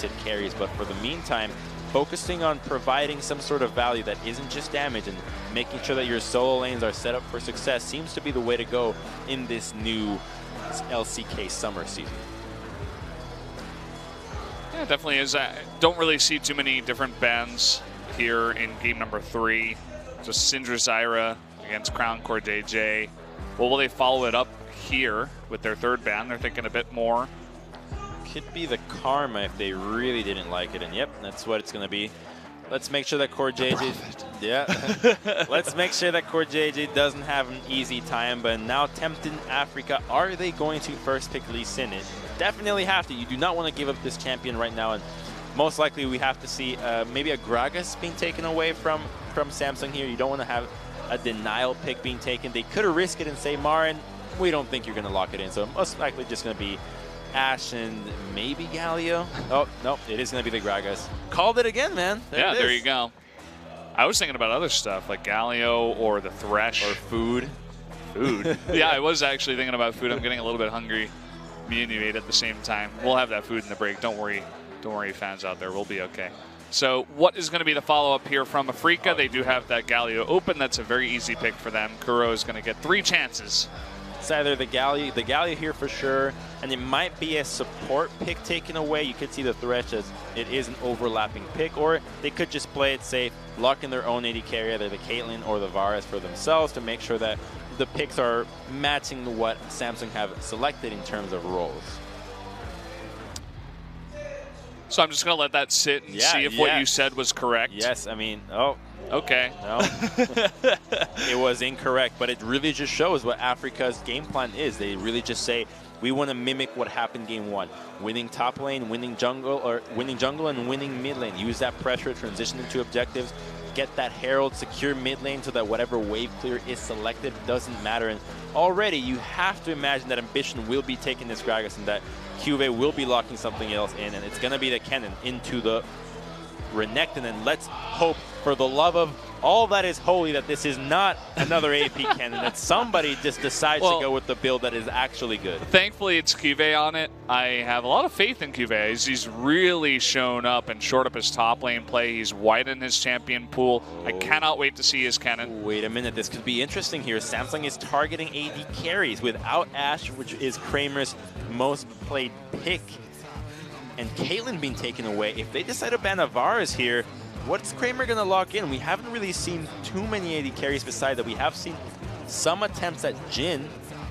assisted carries, but for the meantime, focusing on providing some sort of value that isn't just damage and making sure that your solo lanes are set up for success seems to be the way to go in this new LCK summer season. Yeah, it definitely is. I don't really see too many different bans here in game number 3. Just Syndra Zyra against Crown Core JJ. Well, will they follow it up here with their 3rd ban? They're thinking a bit more. Could be the Karma if they really didn't like it, and yep, that's what it's going to be. Let's make sure that Core JJ, let's make sure that Core JJ doesn't have an easy time. But now tempted Afreeca, are they going to first pick Lee Sin? It definitely have to. You do not want to give up this champion right now, and most likely we have to see maybe a Gragas being taken away from Samsung here. You don't want to have a denial pick being taken. They could have risked it and say Marin, we don't think you're going to lock it in, so most likely just going to be Ashe and maybe Galio. Oh, no, it is going to be the Gragas. Called it again, man. There you go. I was thinking about other stuff like Galio or the Thresh. Or food. Food. Yeah, I was actually thinking about food. I'm getting a little bit hungry. Me and you ate at the same time. We'll have that food in the break. Don't worry. Don't worry, fans out there. We'll be okay. So what is going to be the follow-up here from Afreeca? They do have that Galio open. That's a very easy pick for them. Kuro is going to get 3 chances. It's either the Galio here for sure, and it might be a support pick taken away. You could see the Thresh as it is an overlapping pick, or they could just play it safe, lock in their own AD carry, either the Caitlyn or the Varus for themselves to make sure that the picks are matching what Samsung have selected in terms of roles. So I'm just going to let that sit and see if what you said was correct. Yes, I mean, oh. Okay. No, it was incorrect, but it really just shows what Afreeca's game plan is. They really just say, we want to mimic what happened game 1. Winning top lane, winning jungle, and winning mid lane. Use that pressure, transition into objectives, get that Herald, secure mid lane so that whatever wave clear is selected doesn't matter. And already you have to imagine that Ambition will be taking this Gragas and that Cuvée will be locking something else in, and it's going to be the cannon into the Renekton, and let's hope for the love of all that is holy that this is not another AP cannon, that somebody just decides to go with the build that is actually good. Thankfully, it's Cuvée on it. I have a lot of faith in Cuvée. He's really shown up and shored up his top lane play. He's widened his champion pool. I cannot wait to see his cannon. Wait a minute, this could be interesting here. Samsung is targeting AD carries without Ashe, which is Kramer's most played pick, and Caitlyn being taken away. If they decide to ban Varus here, what's Kramer going to lock in? We haven't really seen too many AD carries beside that. We have seen some attempts at Jhin,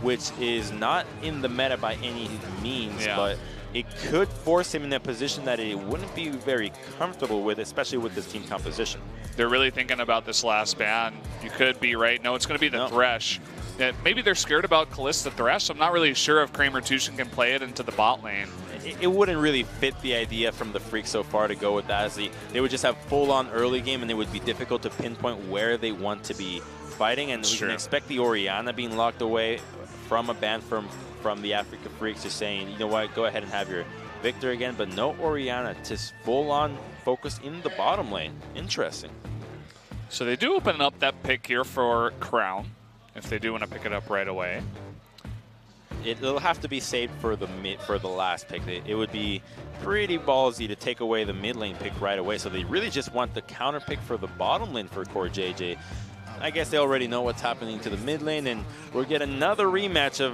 which is not in the meta by any means, but it could force him in a position that he wouldn't be very comfortable with, especially with this team composition. They're really thinking about this last ban. You could be right. No, it's going to be the Thresh. Maybe they're scared about Kalista Thresh. I'm not really sure if Kramer Tushin can play it into the bot lane. It wouldn't really fit the idea from the Freaks so far to go with that. As they would just have full-on early game, and it would be difficult to pinpoint where they want to be fighting. And we can expect the Orianna being locked away from a ban from the Afreeca Freaks, just saying, you know what, go ahead and have your Victor again. But no Orianna, just full-on focus in the bottom lane. Interesting. So they do open up that pick here for Crown, if they do want to pick it up right away. It'll have to be saved for the last pick. It would be pretty ballsy to take away the mid lane pick right away. So they really just want the counter pick for the bottom lane for Core JJ. I guess they already know what's happening to the mid lane, and we'll get another rematch of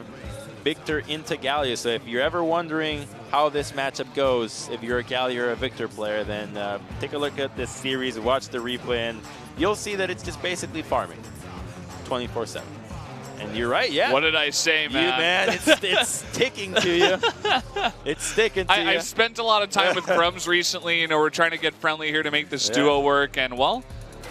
Victor into Galio. So if you're ever wondering how this matchup goes, if you're a Galio or a Victor player, then take a look at this series, watch the replay, and you'll see that it's just basically farming 24/7. And you're right, yeah. What did I say, man? It's sticking to you. It's sticking to you. I've spent a lot of time with Crumbs recently. You know, we're trying to get friendly here to make this duo work, and well,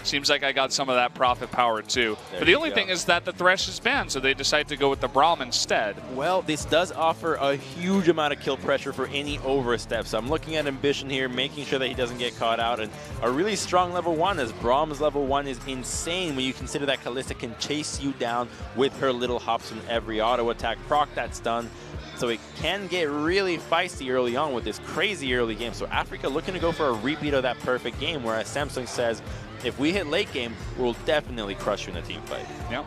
seems like I got some of that profit power too. But the only thing is that the Thresh is banned, so they decide to go with the Braum instead. Well, this does offer a huge amount of kill pressure for any overstep. So I'm looking at Ambition here, making sure that he doesn't get caught out. And a really strong level 1, as Braum's level 1 is insane when you consider that Kalista can chase you down with her little hops in every auto attack, proc that stun. So it can get really feisty early on with this crazy early game. So Afreeca looking to go for a repeat of that perfect game, whereas Samsung says, if we hit late game, we'll definitely crush you in a team fight. Yeah.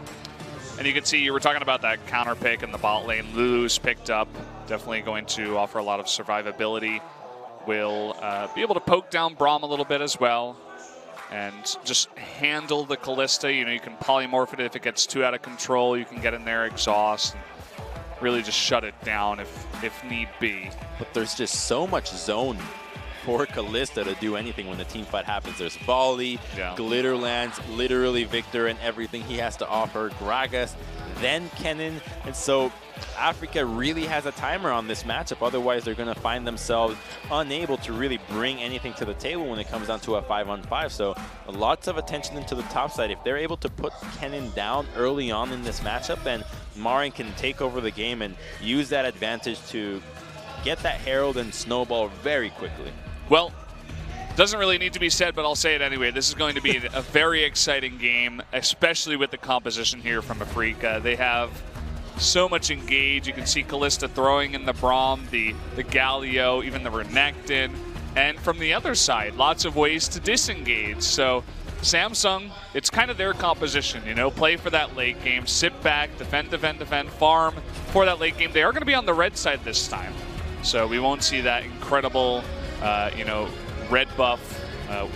And you can see, you were talking about that counter pick in the bot lane. Lulu's picked up. Definitely going to offer a lot of survivability. will be able to poke down Braum a little bit as well and just handle the Callista. You know, you can polymorph it if it gets too out of control. You can get in there, exhaust, and really just shut it down if need be. But there's just so much zone for Callista to do anything when the team fight happens. There's volley, glitter lands, literally Victor and everything he has to offer, Gragas, then Kennen, and so Afreeca really has a timer on this matchup. Otherwise, they're going to find themselves unable to really bring anything to the table when it comes down to a 5-on-5. So lots of attention into the top side. If they're able to put Kennen down early on in this matchup, then Marin can take over the game and use that advantage to get that Herald and snowball very quickly. Well, doesn't really need to be said, but I'll say it anyway. This is going to be a very exciting game, especially with the composition here from Afreeca. They have so much engage. You can see Callista throwing in the Braum, the Galio, even the Renekton. And from the other side, lots of ways to disengage. So Samsung, it's kind of their composition, you know, play for that late game, sit back, defend, defend, defend, farm for that late game. They are going to be on the red side this time. So we won't see that incredible, you know, red buff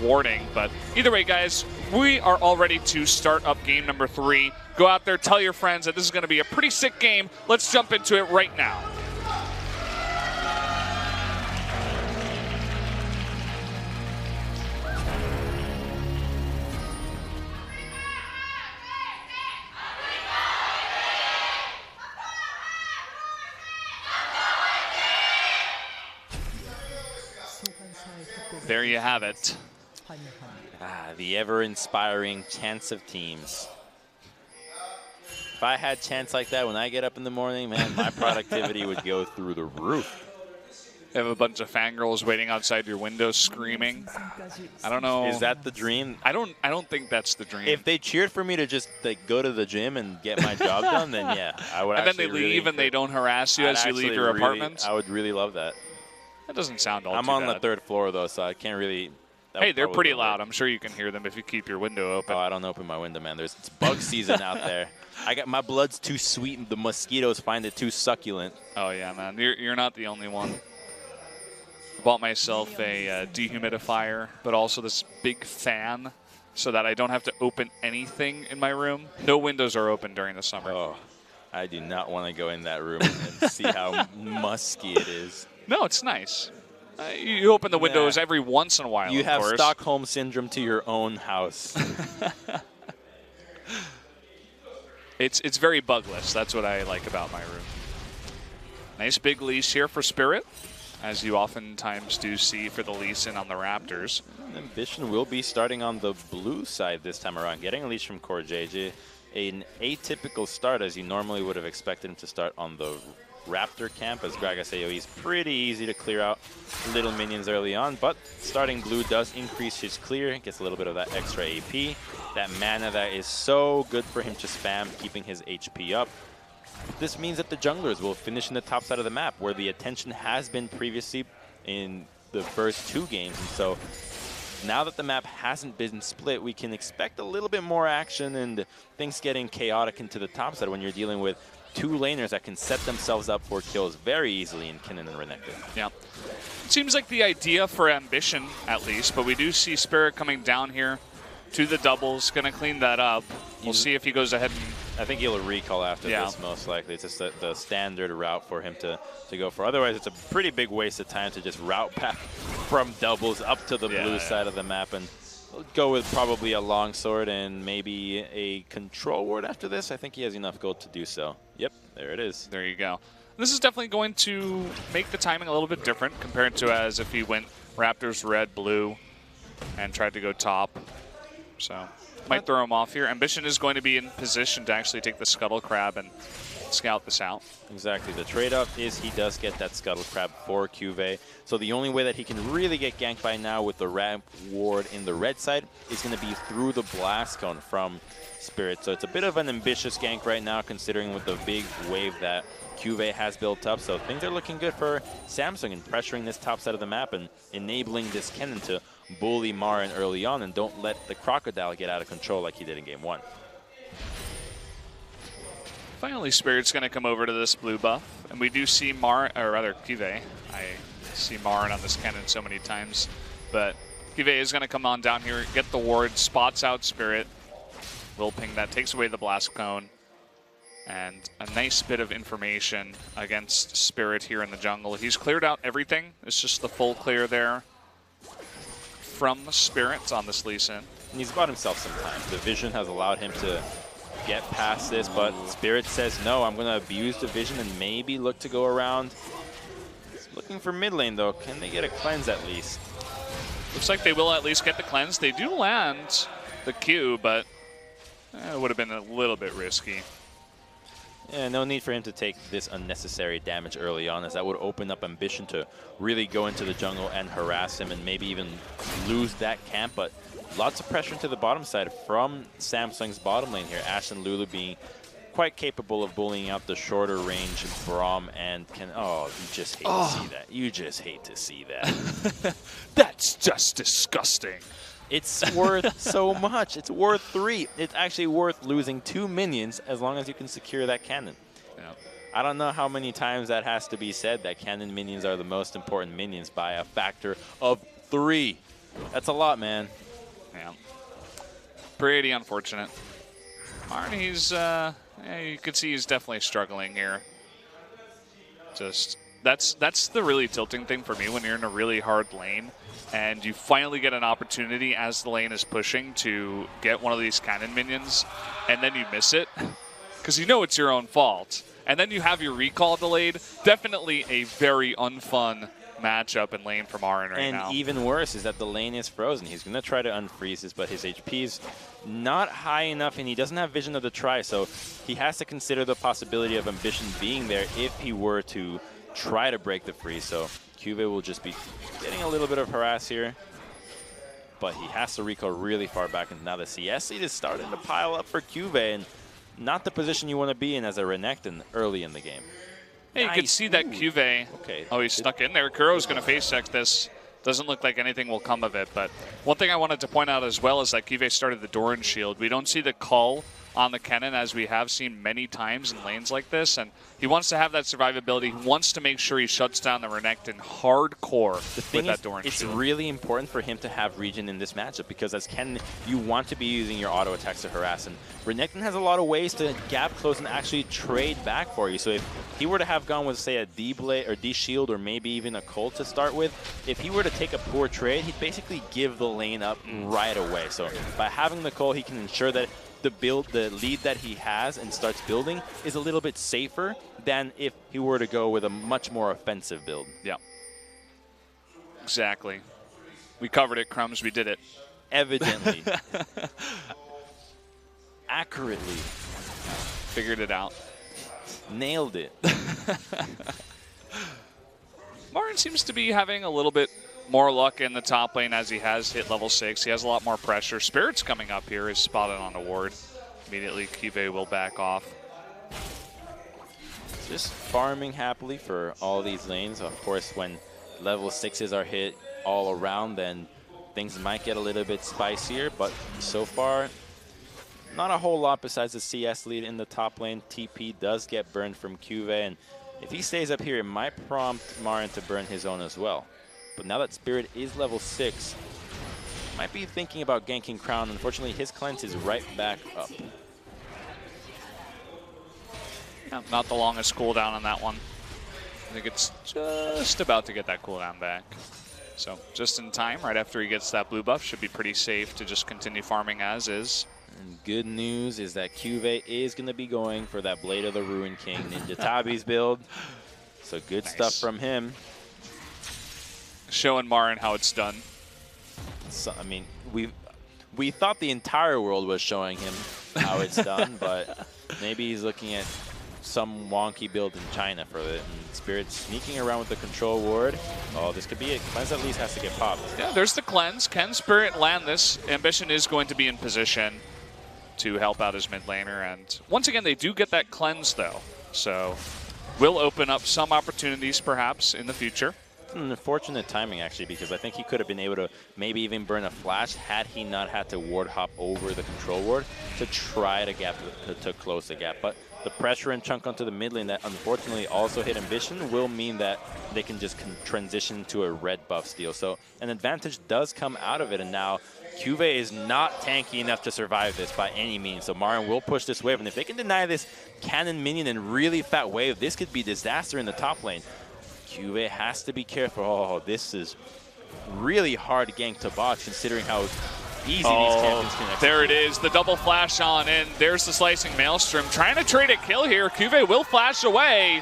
warding. But either way, guys, we are all ready to start up game number 3. Go out there, tell your friends that this is going to be a pretty sick game. Let's jump into it right now. There you have it. The ever-inspiring chance of teams. If I had chance like that when I get up in the morning, man, my productivity would go through the roof. You have a bunch of fangirls waiting outside your window screaming. I don't know. Is that the dream? I don't think that's the dream. If they cheered for me to just like go to the gym and get my job done, then yeah, I would. And then they leave and they don't harass you as you leave your apartment. I would really love that. That doesn't sound all I'm too on bad. the 3rd floor though, so I can't really. Hey, they're pretty loud. I'm sure you can hear them if you keep your window open. Oh, I don't open my window, man. It's bug season out there. My blood's too sweet, and the mosquitoes find it too succulent. Oh yeah, man. You're not the only one. I bought myself a dehumidifier, but also this big fan, so that I don't have to open anything in my room. No windows are open during the summer. Oh, I do not want to go in that room and see how musky it is. No, it's nice. You open the windows every once in a while. You have course. Stockholm syndrome to your own house. It's very bugless. That's what I like about my room. Nice big leash here for Spirit, as you oftentimes do see for the Lee Sin on the Raptors. Ambition will be starting on the blue side this time around, getting a leash from Core JJ. An atypical start, as you normally would have expected him to start on the Raptor camp, as Gragas AoE is pretty easy to clear out little minions early on, but starting blue does increase his clear, gets a little bit of that extra AP, that mana that is so good for him to spam, keeping his HP up. This means that the junglers will finish in the top side of the map, where the attention has been previously in the first 2 games, and so now that the map hasn't been split, we can expect a little bit more action and things getting chaotic into the top side when you're dealing with 2 laners that can set themselves up for kills very easily in Kennen and Renekton. Yeah. It seems like the idea for Ambition, at least, but we do see Spirit coming down here to the doubles, going to clean that up. We'll see if he goes ahead and... I think he'll recall after this, most likely. It's just the standard route for him to go for. Otherwise, it's a pretty big waste of time to just route back from doubles up to the blue side of the map, and go with probably a longsword and maybe a control ward after this. I think he has enough gold to do so. Yep, there it is. There you go. This is definitely going to make the timing a little bit different compared to as if he went Raptors red, blue, and tried to go top. So might throw him off here. Ambition is going to be in position to actually take the Scuttle Crab and scout this out. Exactly. The trade-off is he does get that Scuttle Crab for Cuvée. So the only way that he can really get ganked by now with the ramp ward in the red side is going to be through the Blast Cone from Spirit. So it's a bit of an ambitious gank right now, considering with the big wave that Cuvée has built up. So things are looking good for Samsung in pressuring this top side of the map and enabling this Kennen to bully Marin early on and don't let the Crocodile get out of control like he did in Game 1. Finally, Spirit's going to come over to this blue buff, and we do see Cuvée. I See Marin on this cannon so many times. But Kive is going to come on down here, get the ward, spots out Spirit. Will ping that, takes away the blast cone. And a nice bit of information against Spirit here in the jungle. He's cleared out everything. It's just the full clear there from Spirit on this Lee Sin. And he's bought himself some time. The vision has allowed him to get past this, but Spirit says, no, I'm going to abuse the vision and maybe look to go around. He's looking for mid lane, though. Can they get a cleanse at least? Looks like they will at least get the cleanse. They do land the Q, but it would have been a little bit risky. Yeah, no need for him to take this unnecessary damage early on, as that would open up Ambition to really go into the jungle and harass him and maybe even lose that camp. But lots of pressure into the bottom side from Samsung's bottom lane here. Ashe and Lulu being quite capable of bullying out the shorter range Braum and can. Oh, you just hate to see that. You just hate to see that. That's just disgusting. It's worth so much. It's worth 3. It's actually worth losing 2 minions as long as you can secure that cannon. Yeah. I don't know how many times that has to be said, that cannon minions are the most important minions by a factor of 3. That's a lot, man. Yeah. Pretty unfortunate. Marin, he's, yeah, you can see he's definitely struggling here. Just, that's the really tilting thing for me when you're in a really hard lane and you finally get an opportunity as the lane is pushing to get one of these cannon minions, and then you miss it because you know it's your own fault. And then you have your recall delayed. Definitely a very unfun matchup in lane for Marin right now. And even worse is that the lane is frozen. He's going to try to unfreeze this, but his HP is not high enough, and he doesn't have vision of the try, so he has to consider the possibility of Ambition being there if he were to try to break the freeze. So Cuvée will just be getting a little bit of harass here, but he has to recall really far back, and now the CS lead is starting to pile up for Cuvée, and not the position you want to be in as a Renekton early in the game. Hey, you can see that Cuvée. Okay. Oh, he's stuck in there. Kuro's going to face check this. Doesn't look like anything will come of it, but one thing I wanted to point out as well is that Cuvée started the Doran shield. We don't see the cull on the cannon as we have seen many times in lanes like this, and he wants to have that survivability. He wants to make sure he shuts down the Renekton hardcore with that Doran it's shield. really important for him to have regen in this matchup, because as Ken, you want to be using your auto attacks to harass, and Renekton has a lot of ways to gap close and actually trade back for you. So if he were to have gone with, say, a D-Blade or D-Shield or maybe even a Colt to start with, if he were to take a poor trade, he'd basically give the lane up right away. So by having the Colt, he can ensure that the lead that he has and starts building is a little bit safer than if he were to go with a much more offensive build. Yeah. Exactly. We covered it, Crumbs. We did it. Evidently. Accurately. Figured it out. Nailed it. Marin seems to be having a little bit more luck in the top lane as he has hit level 6. He has a lot more pressure. Spirit's coming up here, is spotted on a ward. Immediately, Cuvée will back off. Just farming happily for all these lanes. Of course, when level 6s are hit all around, then things might get a little bit spicier, but so far, not a whole lot besides the CS lead in the top lane. TP does get burned from Cuvée, and if he stays up here, it might prompt Marin to burn his own as well. But now that Spirit is level 6, might be thinking about ganking Crown. Unfortunately, his cleanse is right back up. Yeah, not the longest cooldown on that one. I think it's just about to get that cooldown back. So just in time, right after he gets that blue buff, should be pretty safe to just continue farming as is. And good news is that Cuvée is going to be going for that Blade of the Ruin King Ninja Tabi's build. So good stuff from him. Showing Marin how it's done. So, I mean, we thought the entire world was showing him how it's done, but maybe he's looking at some wonky build in China for it. And Spirit sneaking around with the control ward. Oh, this could be it. Cleanse at least has to get popped. Yeah, there's the cleanse. Can Spirit land this? Ambition is going to be in position to help out his mid laner. And once again, they do get that cleanse, though. So will open up some opportunities, perhaps, in the future. Unfortunate timing, actually, because I think he could have been able to maybe even burn a flash had he not had to ward hop over the control ward to try to close the gap. But the pressure and chunk onto the mid lane that unfortunately also hit Ambition will mean that they can just transition to a red buff steal. So an advantage does come out of it, and now Cuvée is not tanky enough to survive this by any means. So Marin will push this wave, and if they can deny this cannon minion and really fat wave, this could be disaster in the top lane. Cuvée has to be careful. Oh, this is really hard gank to botch considering how easy these champions can execute. There it is, the double flash on in. There's the slicing Maelstrom. Trying to trade a kill here. Cuvée will flash away.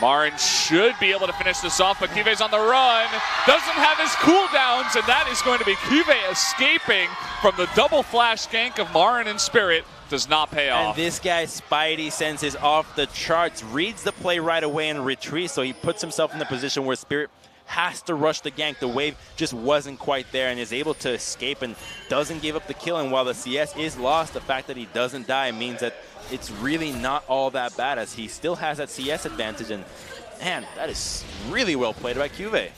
Marin should be able to finish this off, but Cuvé's on the run. Doesn't have his cooldowns, and that is going to be Cuvée escaping from the double flash gank of Marin and Spirit. Does not pay off. And this guy's Spidey sense is off the charts. Reads the play right away and retreats, so he puts himself in the position where Spirit has to rush the gank. The wave just wasn't quite there and is able to escape and doesn't give up the kill. And while the CS is lost, the fact that he doesn't die means that it's really not all that bad, as he still has that CS advantage. And man, that is really well played by Cuvée.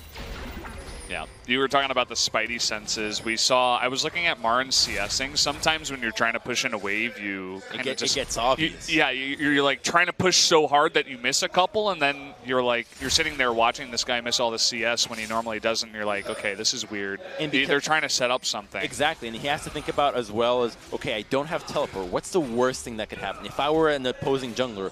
Yeah, you were talking about the Spidey senses. I was looking at Marin's CSing. Sometimes when you're trying to push in a wave, it gets obvious. You're like trying to push so hard that you miss a couple, and then you're sitting there watching this guy miss all the CS when he normally doesn't. And you're like, okay, this is weird. And they're trying to set up something. Exactly, and he has to think about as well as, okay, I don't have teleport. What's the worst thing that could happen? If I were an opposing jungler,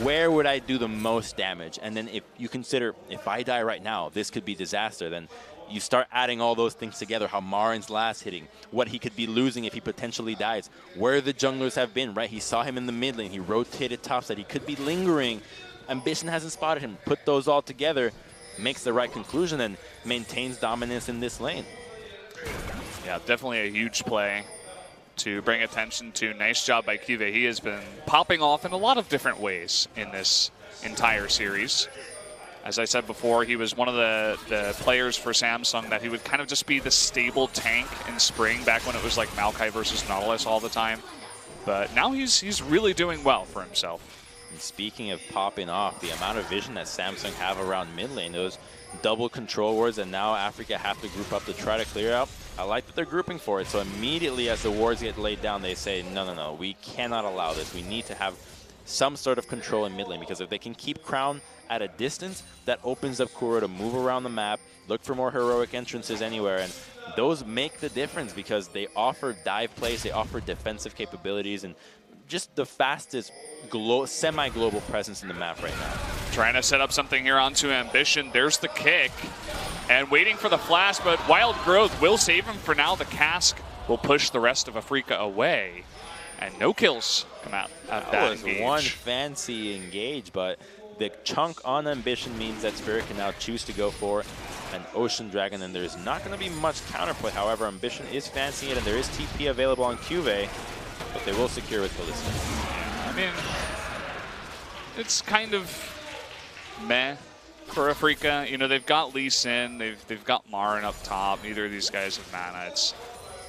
where would I do the most damage? And then if you consider, if I die right now, this could be disaster, then you start adding all those things together, how Marin's last hitting, what he could be losing if he potentially dies, where the junglers have been, right? He saw him in the mid lane, he rotated topside, he could be lingering. Ambition hasn't spotted him. Put those all together, makes the right conclusion, and maintains dominance in this lane. Yeah, definitely a huge play to bring attention to. Nice job by Cuvée. He has been popping off in a lot of different ways in this entire series. As I said before, he was one of the players for Samsung that he would kind of just be the stable tank in spring, back when it was like Maokai versus Nautilus all the time. But now he's really doing well for himself. And speaking of popping off, the amount of vision that Samsung have around mid lane, those double control wards, and now Afreeca have to group up to try to clear out. I like that they're grouping for it. So immediately as the wards get laid down, they say, no, we cannot allow this. We need to have some sort of control in mid lane, because if they can keep Crown at a distance, that opens up Kuro to move around the map, look for more heroic entrances anywhere, and those make the difference because they offer dive plays, they offer defensive capabilities, and just the fastest semi-global presence in the map right now. Trying to set up something here onto Ambition. There's the kick, and waiting for the flash, but Wild Growth will save him for now. The cask will push the rest of Afreeca away, and no kills come out of that was engage. One fancy engage, but the chunk on Ambition means that Spirit can now choose to go for an Ocean Dragon, and there's not going to be much counterplay. However, Ambition is fancying it, and there is TP available on Cuvée, but they will secure with Ballista. Yeah, I mean, it's kind of meh for Afreeca. You know, they've got Lee Sin, they've got Marin up top. Neither of these guys have mana. It's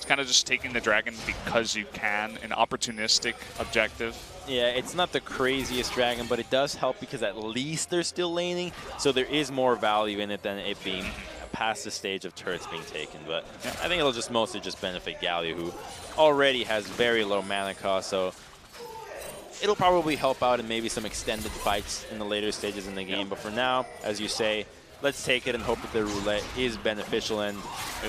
kind of just taking the dragon because you can, an opportunistic objective. Yeah, it's not the craziest dragon, but it does help because at least they're still laning, so there is more value in it than it being past the stage of turrets being taken. But yeah, I think it'll just mostly just benefit Galio, who already has very low mana cost, so it'll probably help out in maybe some extended fights in the later stages in the game. But for now, as you say, let's take it and hope that the roulette is beneficial, and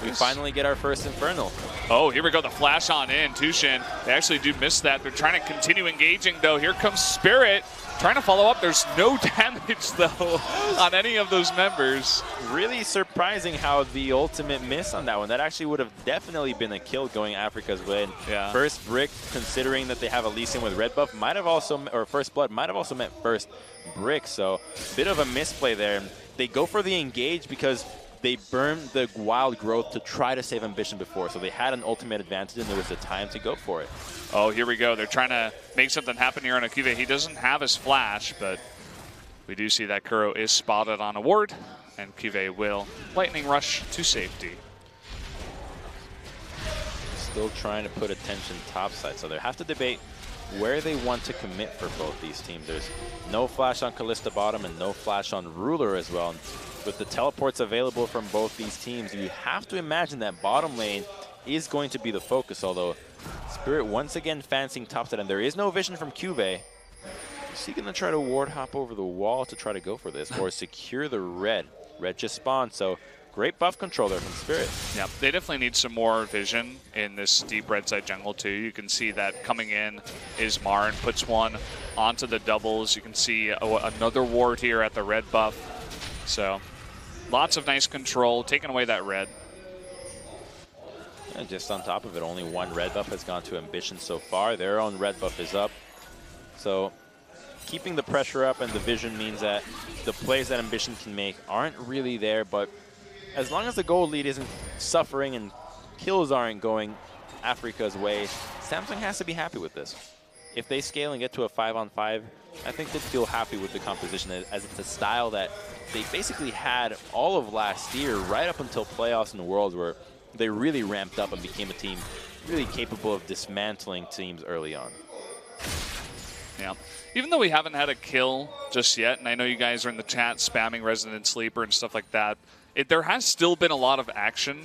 we finally get our first Infernal. Oh, here we go, the flash on in. Tushin, they actually do miss that. They're trying to continue engaging, though. Here comes Spirit, trying to follow up. There's no damage, though, on any of those members. Really surprising how the ultimate miss on that one. That actually would have definitely been a kill going Afreeca's way. Yeah. First brick, considering that they have a Lee Sin with red buff, might have also, or first blood, might have also meant first brick. So, bit of a misplay there. They go for the engage because they burned the Wild Growth to try to save Ambition before, so they had an ultimate advantage and there was the time to go for it. Oh, here we go. They're trying to make something happen here on Cuvée. He doesn't have his flash, but we do see that Kuro is spotted on a ward, and Cuvée will lightning rush to safety. Still trying to put attention topside, so they have to debate where they want to commit for both these teams. There's no flash on Kalista bottom and no flash on Ruler as well. And with the teleports available from both these teams, you have to imagine that bottom lane is going to be the focus, although Spirit once again fancying topside, and there is no vision from Cuvée. Is he going to try to ward hop over the wall to try to go for this, or secure the red? Red just spawned, so great buff control there from Spirit. Yeah, they definitely need some more vision in this deep red side jungle too. You can see that coming in is Marin, puts one onto the doubles. You can see another ward here at the red buff. So lots of nice control, taking away that red. And just on top of it, only one red buff has gone to Ambition so far. Their own red buff is up. So keeping the pressure up and the vision means that the plays that Ambition can make aren't really there, but as long as the gold lead isn't suffering and kills aren't going Afreeca's way, Samsung has to be happy with this. If they scale and get to a 5-on-5, I think they'd feel happy with the composition, as it's a style that they basically had all of last year, right up until playoffs in the Worlds, where they really ramped up and became a team really capable of dismantling teams early on. Yeah. Even though we haven't had a kill just yet, and I know you guys are in the chat spamming Resident Sleeper and stuff like that, there has still been a lot of action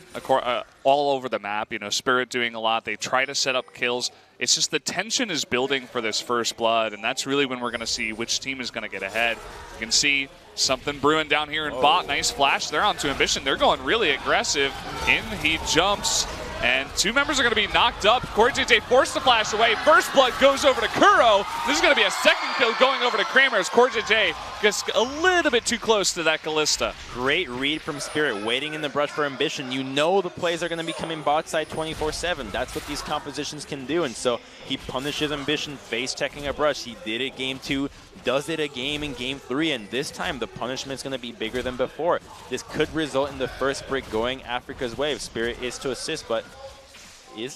all over the map. You know, Spirit doing a lot. They try to set up kills. It's just the tension is building for this first blood, and that's really when we're going to see which team is going to get ahead. You can see something brewing down here in bot. Nice flash. They're on to Ambition. They're going really aggressive. In he jumps, and two members are going to be knocked up. CoreJJ forced the flash away. First blood goes over to Kuro. This is going to be a second kill going over to Kramer as CoreJJ gets a little bit too close to that Kalista. Great read from Spirit, waiting in the brush for Ambition. You know the plays are going to be coming bot side 24/7. That's what these compositions can do, and so he punishes Ambition, face checking a brush. He did it game 2, does it again in game 3, and this time the punishment's going to be bigger than before. This could result in the first brick going Afreeca's way if Spirit is to assist, but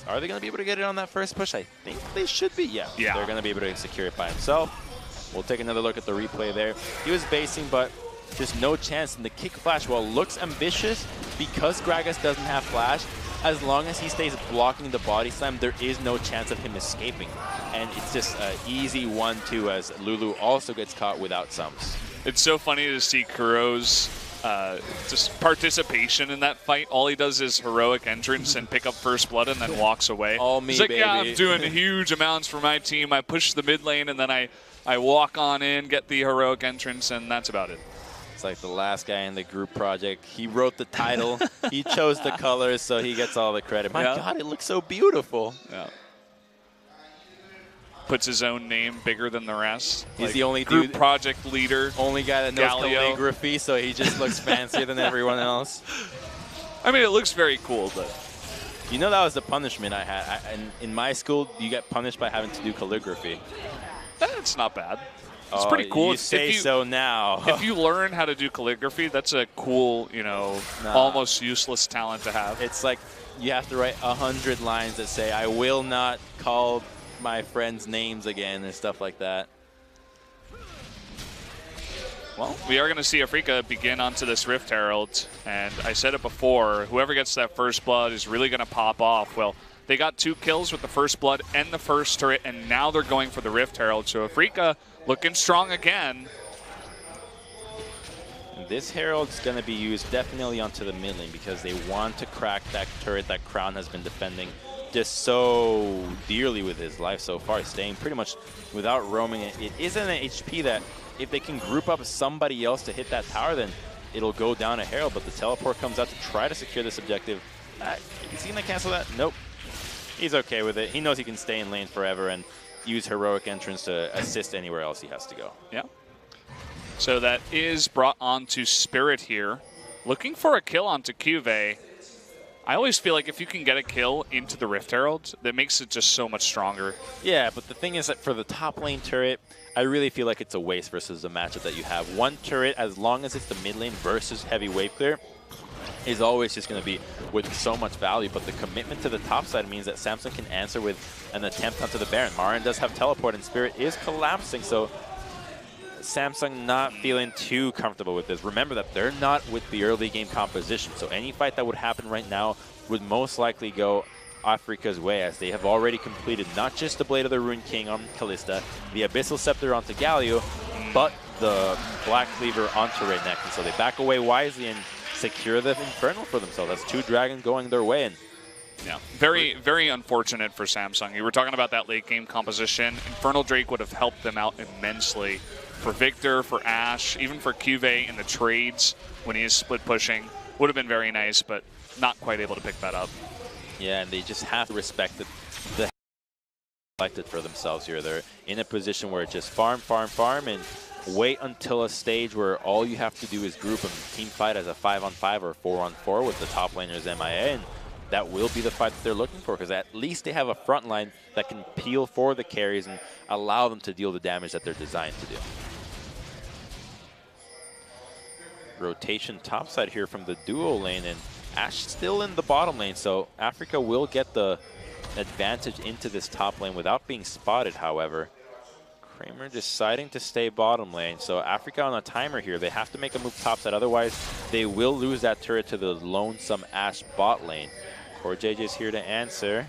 are they going to be able to get it on that first push? I think they should be. Yeah. They're going to be able to secure it by himself. We'll take another look at the replay there. He was basing, but just no chance. And the kick flash, while it looks ambitious, because Gragas doesn't have flash, as long as he stays blocking the body slam, there is no chance of him escaping. And it's just an easy 1-2 as Lulu also gets caught without sums. It's so funny to see Kuro's just participation in that fight. All he does is heroic entrance and pick up first blood and then walks away. All me, He's like, baby. yeah, I'm doing huge amounts for my team. I push the mid lane and then I walk on in, get the heroic entrance, and that's about it. It's like the last guy in the group project. He wrote the title. He chose the colors, so he gets all the credit. My God, it looks so beautiful. Yeah. Puts his own name bigger than the rest. He's like the only group dude, project leader. Only guy that knows Galio. calligraphy, so he just looks fancier than everyone else. I mean, it looks very cool, but you know that was the punishment I had. In my school, you get punished by having to do calligraphy. That's not bad. It's pretty cool. You say so now. If you learn how to do calligraphy, that's a cool, you know, almost useless talent to have. It's like you have to write 100 lines that say, I will not call my friends' names again and stuff like that. Well, we are going to see Afreeca begin onto this Rift Herald, and I said it before, whoever gets that first blood is really going to pop off. Well, they got 2 kills with the first blood and the first turret, and now they're going for the Rift Herald. So Afreeca looking strong again. This Herald's going to be used definitely onto the mid lane because they want to crack that turret that Crown has been defending just so dearly with his life so far, staying pretty much without roaming it. It isn't an HP that if they can group up somebody else to hit that tower, then it'll go down a Herald, but the teleport comes out to try to secure this objective. Is he going to cancel that? Nope. He's okay with it. He knows he can stay in lane forever and use heroic entrance to assist anywhere else he has to go. Yeah. So that is brought on to Spirit here. Looking for a kill onto Cuvée. I always feel like if you can get a kill into the Rift Herald, that makes it just so much stronger. Yeah, but the thing is that for the top lane turret, I really feel like it's a waste versus the matchup that you have. One turret, as long as it's the mid lane versus heavy wave clear, is always just going to be with so much value, but the commitment to the top side means that Samsung can answer with an attempt onto the Baron. Marin does have teleport, and Spirit is collapsing, so Samsung not feeling too comfortable with this. Remember that they're not with the early game composition, so any fight that would happen right now would most likely go Afreeca's way, as they have already completed not just the Blade of the Rune King on Kalista, the Abyssal Scepter onto Galio, but the Black Cleaver onto Red Neck, and so they back away wisely and secure the Infernal for themselves. That's 2 dragons going their way, and Yeah, very, very unfortunate for Samsung. You were talking about that late game composition. Infernal Drake would have helped them out immensely. For Victor, for Ashe, even for Cuvée in the trades when he is split pushing, would have been very nice, but not quite able to pick that up. Yeah, and they just have to respect the selected for themselves here. They're in a position where it's just farm, and wait until a stage where all you have to do is group and team fight as a 5-on-5 or 4-on-4 with the top laners MIA, and that will be the fight that they're looking for, because at least they have a front line that can peel for the carries and allow them to deal the damage that they're designed to do. Rotation topside here from the duo lane, and Ashe still in the bottom lane, so Afreeca will get the advantage into this top lane without being spotted, however. Kramer deciding to stay bottom lane, so Afreeca on a timer here. They have to make a move topside, otherwise they will lose that turret to the lonesome Ashe bot lane. Core JJ's here to answer.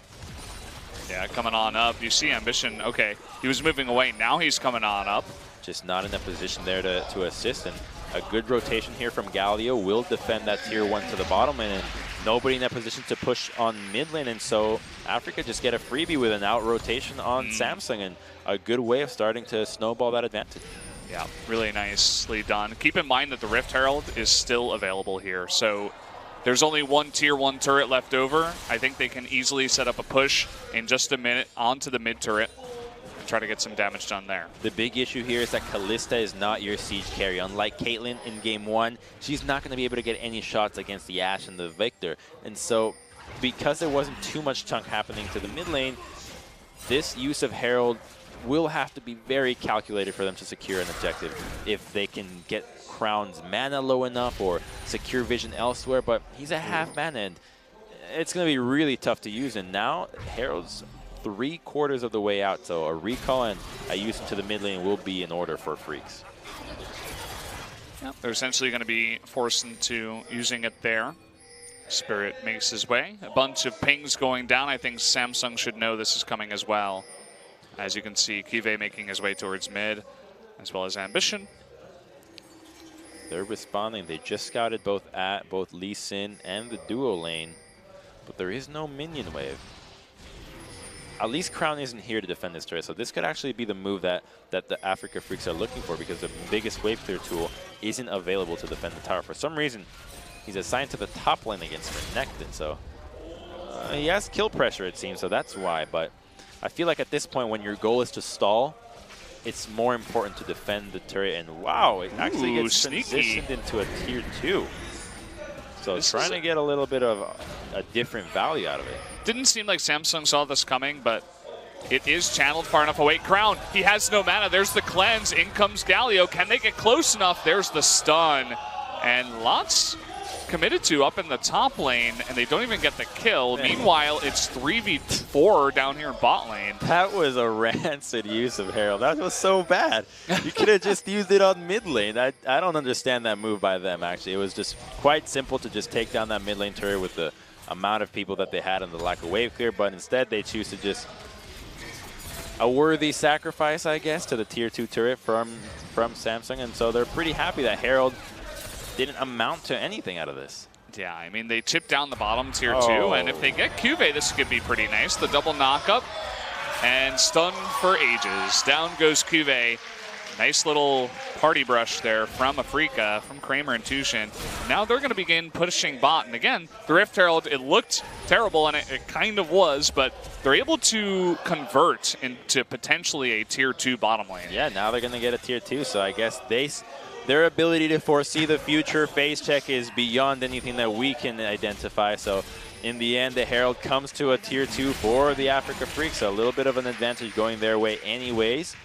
Yeah, coming on up. You see Ambition, okay, he was moving away, now he's coming on up. Just not in a position there to assist, and a good rotation here from Galio will defend that tier 1 to the bottom lane, and nobody in that position to push on mid lane, and so Afreeca just get a freebie with an out rotation on Samsung, and a good way of starting to snowball that advantage. Yeah, really nicely done. Keep in mind that the Rift Herald is still available here, so there's only one tier 1 turret left over. I think they can easily set up a push in just a minute onto the mid turret and try to get some damage done there. The big issue here is that Kalista is not your siege carry. Unlike Caitlyn in game 1, she's not going to be able to get any shots against the Ashe and the Victor. And so, because there wasn't too much chunk happening to the mid lane, this use of Herald will have to be very calculated for them to secure an objective if they can get Crown's mana low enough or secure vision elsewhere, but he's a half mana and it's going to be really tough to use, and now Herald's 3/4 of the way out, so a recall and a use into the mid lane will be in order for Freecs. Yep, they're essentially going to be forced into using it there. Spirit makes his way. A bunch of pings going down. I think Samsung should know this is coming as well. As you can see, Cuvée making his way towards mid, as well as Ambition. They're responding. They just scouted both Lee Sin and the duo lane, but there is no minion wave. At least Crown isn't here to defend this turret, so this could actually be the move that the Afreeca Freecs are looking for, because the biggest wave clear tool isn't available to defend the tower. For some reason, he's assigned to the top lane against Renekton, so he has kill pressure, it seems, so that's why. But I feel like at this point, when your goal is to stall, it's more important to defend the turret, and wow, it actually gets transitioned into a tier 2. So trying to get a little bit of a different value out of it. Didn't seem like Samsung saw this coming, but it is channeled far enough away. Crown, he has no mana. There's the cleanse. In comes Galio. Can they get close enough? There's the stun. And lots committed to up in the top lane, and they don't even get the kill. Meanwhile, it's 3v4 down here in bot lane. That was a rancid use of Herald. That was so bad. You could have just used it on mid lane. I don't understand that move by them, actually. It was just quite simple to just take down that mid lane turret with the amount of people that they had and the lack of wave clear, but instead they choose to just a worthy sacrifice, I guess, to the tier 2 turret from Samsung, and so they're pretty happy that Herald didn't amount to anything out of this. Yeah, I mean, they chipped down the bottom tier 2, and if they get Cuvée, this could be pretty nice. The double knock-up, and stun for ages. Down goes Cuvée. Nice little party brush there from Afreeca, from Kramer and Tushin. Now they're going to begin pushing bot, and again, the Rift Herald, it looked terrible, and it kind of was, but they're able to convert into potentially a tier 2 bottom lane. Yeah, now they're going to get a tier 2, so I guess their ability to foresee the future phase check is beyond anything that we can identify. So in the end, the Herald comes to a tier 2 for the Afreeca Freecs. So a little bit of an advantage going their way anyways.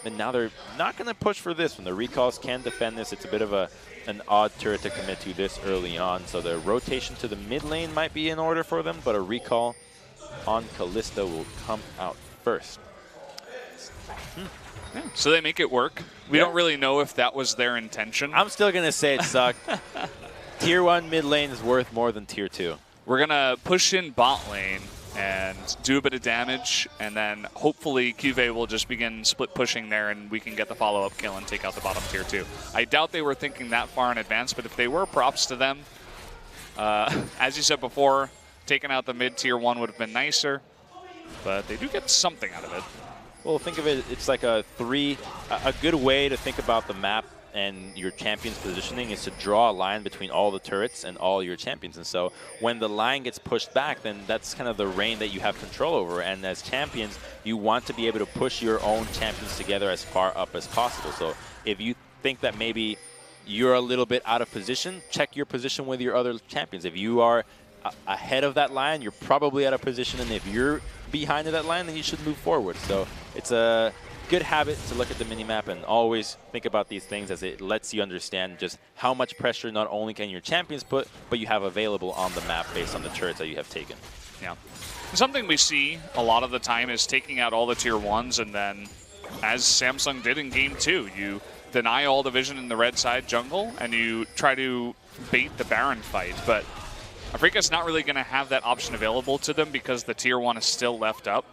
And now they're not going to push for this one. The recalls can defend this. It's a bit of an odd turret to commit to this early on. So the rotation to the mid lane might be in order for them, but a recall on Kalista will come out first. Yeah, so they make it work. We don't really know if that was their intention. I'm still going to say it sucked. Tier 1 mid lane is worth more than tier 2. We're going to push in bot lane and do a bit of damage, and then hopefully Cuvée will just begin split pushing there, and we can get the follow-up kill and take out the bottom tier 2. I doubt they were thinking that far in advance, but if they were, props to them. As you said before, Taking out the mid-tier 1 would have been nicer, but they do get something out of it. Well, think of it, it's like a good way to think about the map and your champion's positioning is to draw a line between all the turrets and all your champions. And so when the line gets pushed back, then that's kind of the reign that you have control over. And as champions, you want to be able to push your own champions together as far up as possible. So if you think that maybe you're a little bit out of position, check your position with your other champions. If you are ahead of that line, you're probably out of position. And if you're behind that line, then you should move forward. So it's a good habit to look at the minimap and always think about these things, as it lets you understand just how much pressure not only can your champions put, but you have available on the map based on the turrets that you have taken. Yeah. Something we see a lot of the time is taking out all the tier 1s, and then, as Samsung did in game 2, you deny all the vision in the red side jungle, and you try to bait the Baron fight. But Afreeca's not really going to have that option available to them because the tier 1 is still left up.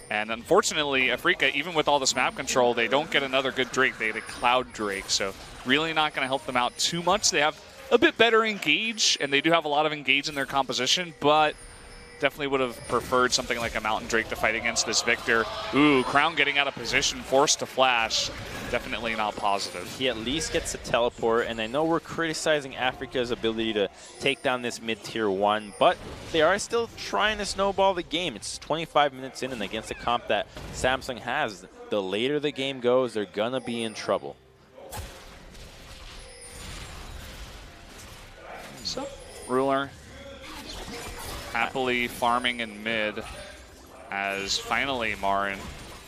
And unfortunately, Afreeca, even with all this map control, they don't get another good Drake. They had a Cloud Drake, so really not going to help them out too much. They have a bit better engage, and they do have a lot of engage in their composition, but definitely would have preferred something like a Mountain Drake to fight against this Victor. Ooh, Crown getting out of position, forced to flash. Definitely not positive. He at least gets to teleport, and I know we're criticizing Afreeca's ability to take down this mid-tier 1, but they are still trying to snowball the game. It's 25 minutes in, and against a comp that Samsung has, the later the game goes, they're gonna be in trouble. So, Ruler happily farming in mid as finally Marin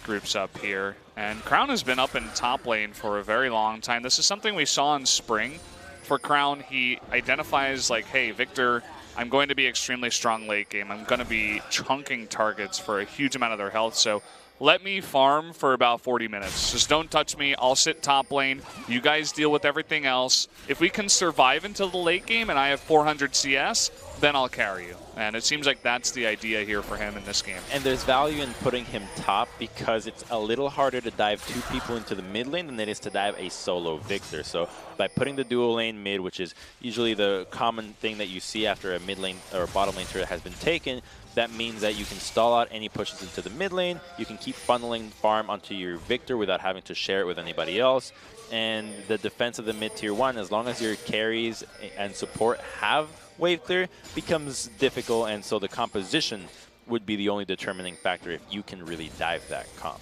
groups up here. And Crown has been up in top lane for a very long time. This is something we saw in spring. For Crown, he identifies like, hey, Victor, I'm going to be extremely strong late game. I'm going to be chunking targets for a huge amount of their health. So let me farm for about 40 minutes. Just don't touch me. I'll sit top lane. You guys deal with everything else. If we can survive until the late game and I have 400 CS, then I'll carry you. And it seems like that's the idea here for him in this game. And there's value in putting him top because it's a little harder to dive 2 people into the mid lane than it is to dive a solo Victor. So by putting the dual lane mid, which is usually the common thing that you see after a mid lane or bottom lane turret has been taken, that means that you can stall out any pushes into the mid lane. You can keep funneling farm onto your Victor without having to share it with anybody else. And the defense of the mid-tier 1, as long as your carries and support have wave clear, becomes difficult, and so the composition would be the only determining factor if you can really dive that comp.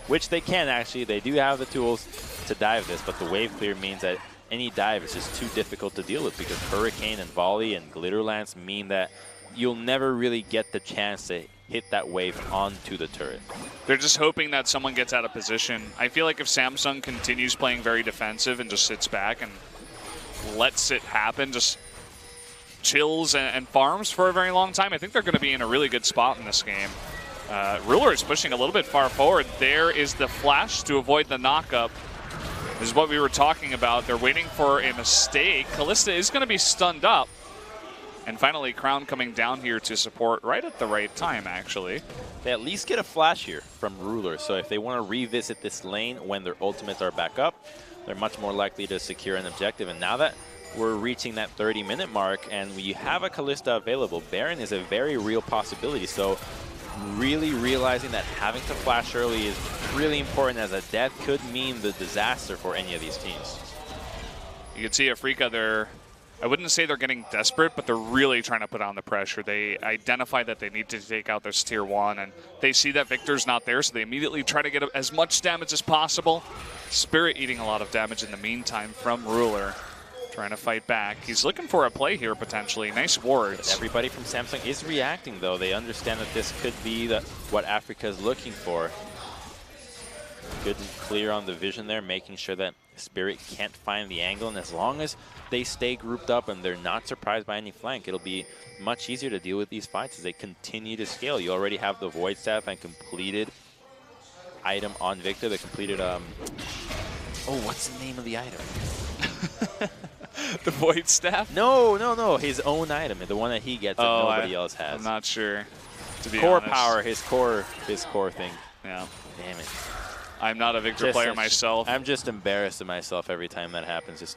Which they can, actually. They do have the tools to dive this, but the wave clear means that any dive is just too difficult to deal with because Hurricane and Volley and Glitter Lance mean that you'll never really get the chance to hit that wave onto the turret. They're just hoping that someone gets out of position. I feel like if Samsung continues playing very defensive and just sits back and lets it happen, just chills and farms for a very long time, I think they're going to be in a really good spot in this game. Ruler is pushing a little bit far forward. There is the flash to avoid the knockup. This is what we were talking about. They're waiting for a mistake. Kalista is going to be stunned up. And finally, Crown coming down here to support right at the right time, actually. They at least get a flash here from Ruler, so if they want to revisit this lane when their ultimates are back up, they're much more likely to secure an objective. And now that we're reaching that 30-minute mark and we have a Kalista available, Baron is a very real possibility. So really realizing that having to flash early is really important, as a death could mean the disaster for any of these teams. You can see Afreeca, I wouldn't say they're getting desperate, but they're really trying to put on the pressure. They identify that they need to take out this tier 1, and they see that Victor's not there, so they immediately try to get as much damage as possible. Spirit eating a lot of damage in the meantime from Ruler, trying to fight back. He's looking for a play here, potentially. Nice wards. But everybody from Samsung is reacting, though. They understand that this could be what Afreeca is looking for. Good and clear on the vision there, making sure that Spirit can't find the angle, and as long as they stay grouped up and they're not surprised by any flank, it'll be much easier to deal with these fights as they continue to scale. You already have the Void Staff and completed item on Victor, the completed, oh, what's the name of the item? The Void Staff? No, his own item, the one that he gets that nobody else has. I'm not sure, to be core honest. Power, his core thing. Yeah. Damn it. I'm not a Victor player myself. I'm just embarrassed of myself every time that happens.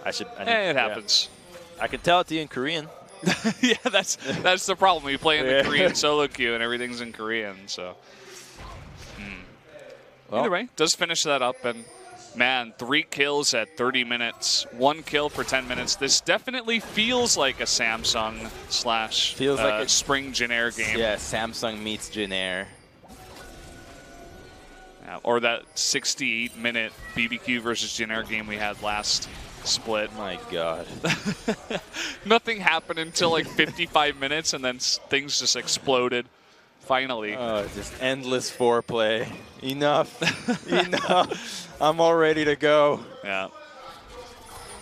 It happens. I can tell it to you in Korean. Yeah, that's the problem. We play in the Korean solo queue and everything's in Korean. So well, either way, does finish that up. And man, 3 kills at 30 minutes, 1 kill for 10 minutes. This definitely feels like a Samsung slash feels like a Spring Jin Air game. Yeah, Samsung meets Jin Air. Or that 68-minute BBQ versus Jin Air game we had last split. My God. Nothing happened until like 55 minutes, and then things just exploded. Finally. Just endless foreplay. Enough. Enough. I'm all ready to go. Yeah.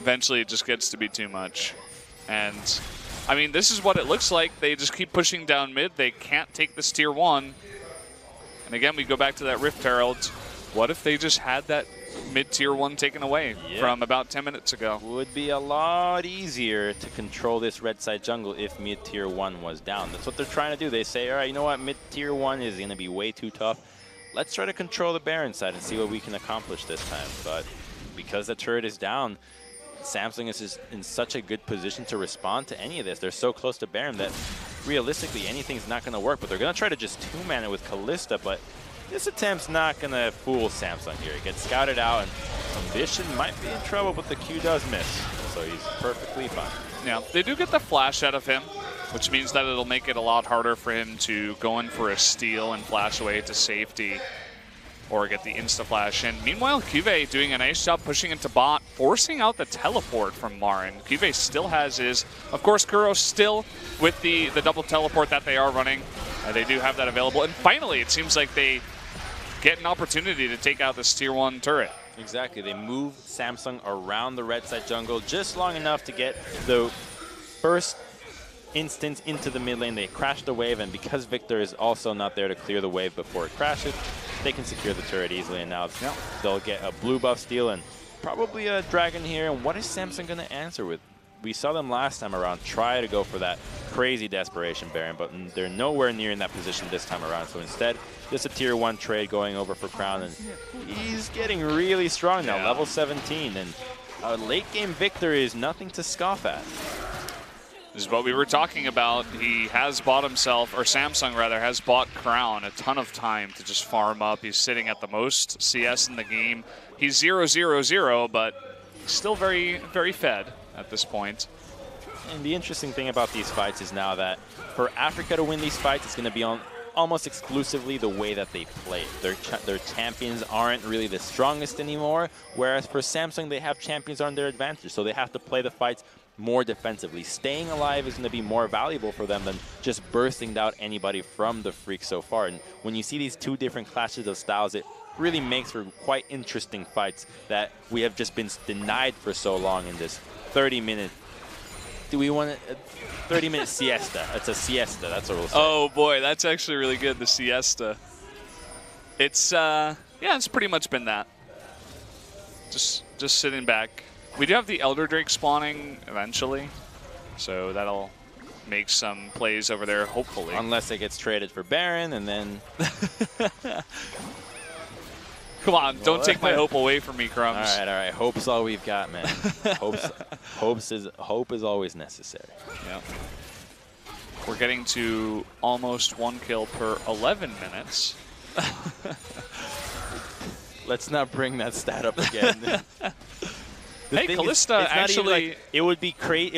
Eventually, it just gets to be too much. And, I mean, this is what it looks like. They just keep pushing down mid. They can't take this tier 1. And again, we go back to that Rift Herald. What if they just had that mid-tier 1 taken away from about 10 minutes ago? Would be a lot easier to control this red side jungle if mid-tier 1 was down. That's what they're trying to do. They say, all right, you know what? Mid-tier 1 is going to be way too tough. Let's try to control the Baron side and see what we can accomplish this time. But because the turret is down, Samsung is just in such a good position to respond to any of this. They're so close to Baron that realistically anything's not going to work. But they're going to try to just two-man it with Kalista. But this attempt's not going to fool Samsung here. It gets scouted out, and Ambition might be in trouble, but the Q does miss. So he's perfectly fine. Yeah, they do get the flash out of him, which means that it'll make it a lot harder for him to go in for a steal and flash away to safety or get the insta-flash in. Meanwhile, Cuvée doing a nice job pushing into bot, forcing out the teleport from Marin. Cuvée still has his. Of course, Kuro still with the double teleport that they are running. They do have that available. And finally, it seems like they get an opportunity to take out this tier 1 turret. Exactly. They move Samsung around the red side jungle just long enough to get the first instance into the mid lane. They crash the wave, and because Victor is also not there to clear the wave before it crashes, they can secure the turret easily, and now they'll get a blue buff steal and probably a dragon here. And what is Samsung going to answer with? We saw them last time around try to go for that crazy desperation Baron, but they're nowhere near in that position this time around. So instead, just a tier 1 trade going over for Crown, and he's getting really strong now, level 17, and a late game Victor is nothing to scoff at. This is what we were talking about. He has bought himself, or Samsung rather, has bought Crown a ton of time to just farm up. He's sitting at the most CS in the game. He's 0-0-0, but still very, very fed at this point. And the interesting thing about these fights is now that for Afreeca to win these fights, it's going to be on almost exclusively the way that they play it. Their champions aren't really the strongest anymore, whereas for Samsung, they have champions on their advantage, so they have to play the fights more defensively. Staying alive is going to be more valuable for them than just bursting out anybody from the Freaks so far. And when you see these two different clashes of styles, it really makes for quite interesting fights that we have just been denied for so long in this 30-minute. Do we want a 30-minute siesta? It's a siesta. That's what we'll say. Oh boy, that's actually really good. The siesta. It's yeah, it's pretty much been that. Just sitting back. We do have the Elder Drake spawning eventually, so that'll make some plays over there, hopefully. Unless it gets traded for Baron, and then... Come on, don't take my hope away from me, Crumbs. All right. Hope's all we've got, man. Hope is always necessary. Yeah. We're getting to almost 1 kill per 11 minutes. Let's not bring that stat up again. Hey, Kalista actually... Like, it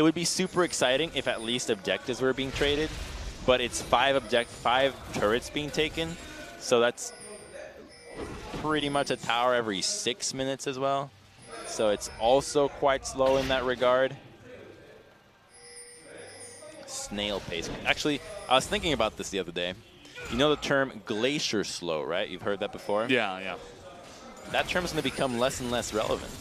would be super exciting if at least objectives were being traded, but it's 5 turrets being taken, so that's pretty much a tower every 6 minutes as well. So it's also quite slow in that regard. Snail pace. Actually, I was thinking about this the other day. You know the term glacier slow, right? You've heard that before? Yeah. That term is going to become less and less relevant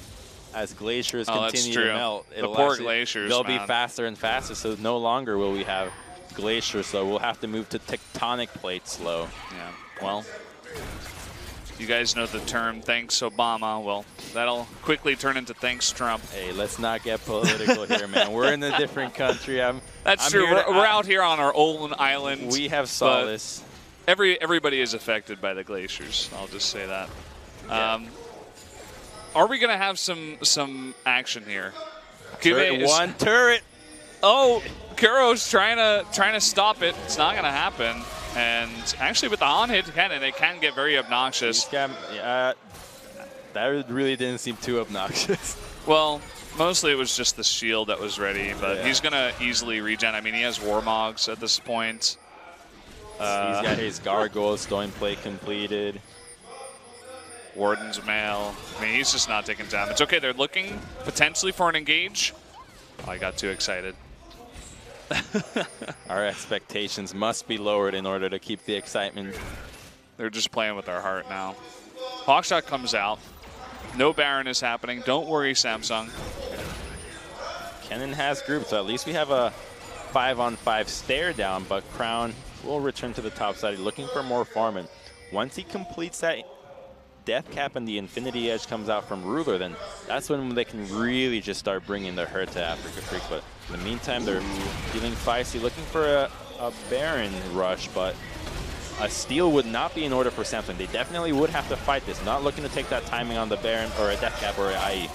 as glaciers continue to melt. The poor glaciers, they'll be faster and faster, so no longer will we have glacier slow. We'll have to move to tectonic plate slow. Yeah, well, you guys know the term, thanks Obama. Well, that'll quickly turn into thanks Trump. Hey, let's not get political here, man. We're in a different country. That's true. We're out here on our own island. We have solace. Everybody is affected by the glaciers. I'll just say that. Yeah. Are we going to have some action here? One turret. Oh, Kuro's trying to stop it. It's not going to happen. And actually, with the on-hit cannon, it can get very obnoxious. That really didn't seem too obnoxious. Well, mostly it was just the shield that was ready, but he's going to easily regen. I mean, he has Warmogs at this point. He's got his Gargoyle Stone Plate completed. Warden's Mail. I mean, he's just not taking damage. Okay, they're looking potentially for an engage. Oh, I got too excited. Our expectations must be lowered in order to keep the excitement. They're just playing with our heart now. Hawkshot comes out. No Baron is happening. Don't worry, Samsung. Kennen has group, so at least we have a 5-on-5 stare down, but Crown will return to the top side looking for more farm. And once he completes that Death Cap and the Infinity Edge comes out from Ruler, then that's when they can really just start bringing the hurt to Afreeca Freecs. But in the meantime, they're feeling feisty, looking for a Baron rush, but a steal would not be in order for Samsung. They definitely would have to fight this, not looking to take that timing on the Baron or a Death Cap or an IE.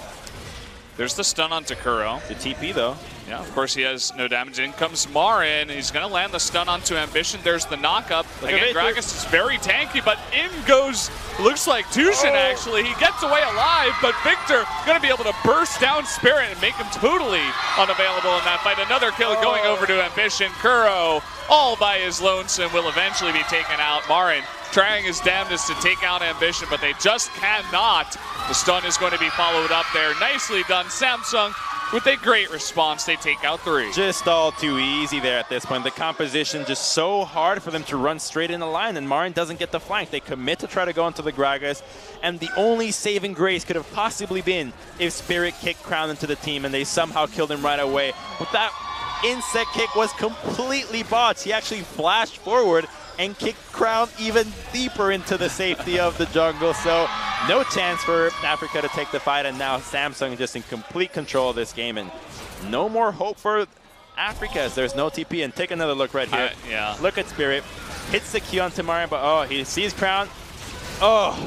There's the stun on Takuro. The TP, though. Yeah, of course he has no damage. In comes Marin. He's going to land the stun onto Ambition. There's the knockup. Again, Gragas is very tanky, but in goes, looks like Tushin, actually. He gets away alive, but Victor going to be able to burst down Spirit and make him totally unavailable in that fight. Another kill going over to Ambition. Kuro, all by his lonesome, will eventually be taken out. Marin trying his damnedest to take out Ambition, but they just cannot. The stun is going to be followed up there. Nicely done, Samsung. With a great response, they take out 3. Just all too easy there at this point. The composition just so hard for them to run straight in the line, and Marin doesn't get the flank. They commit to try to go into the Gragas, and the only saving grace could have possibly been if Spirit kicked Crown into the team, and they somehow killed him right away. But that insect kick was completely botched. He actually flashed forward and kicked Crown even deeper into the safety of the jungle. So no chance for Afreeca to take the fight, and now Samsung just in complete control of this game, and no more hope for Afreeca as there's no TP. And take another look right here. Yeah. Look at Spirit. Hits the Q onto Marin, but oh, he sees Crown. Oh.